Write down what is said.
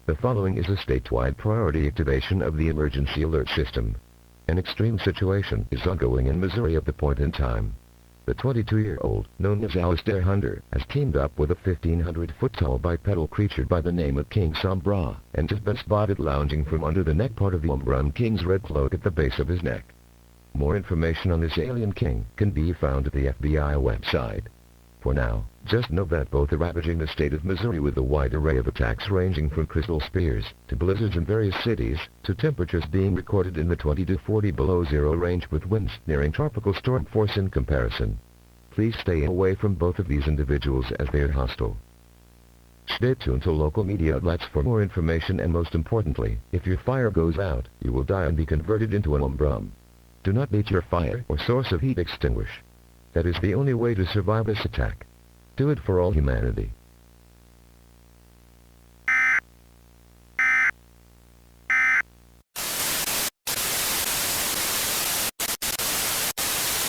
The following is a statewide priority activation of the emergency alert system. An extreme situation is ongoing in Missouri at the point in time. The 22-year-old, known as Alistair Hunter, has teamed up with a 1,500-foot-tall bipedal creature by the name of King Sombra, and has been spotted lounging from under the neck part of the Umbrum King's red cloak at the base of his neck. More information on this alien king can be found at the FBI website. For now, just know that both are ravaging the state of Missouri with a wide array of attacks ranging from crystal spears, to blizzards in various cities, to temperatures being recorded in the 20 to 40 below zero range with winds nearing tropical storm force in comparison. Please stay away from both of these individuals as they are hostile. Stay tuned to local media outlets for more information, and most importantly, if your fire goes out, you will die and be converted into an Umbrum. Do not let your fire or source of heat extinguish. That is the only way to survive this attack. Do it for all humanity.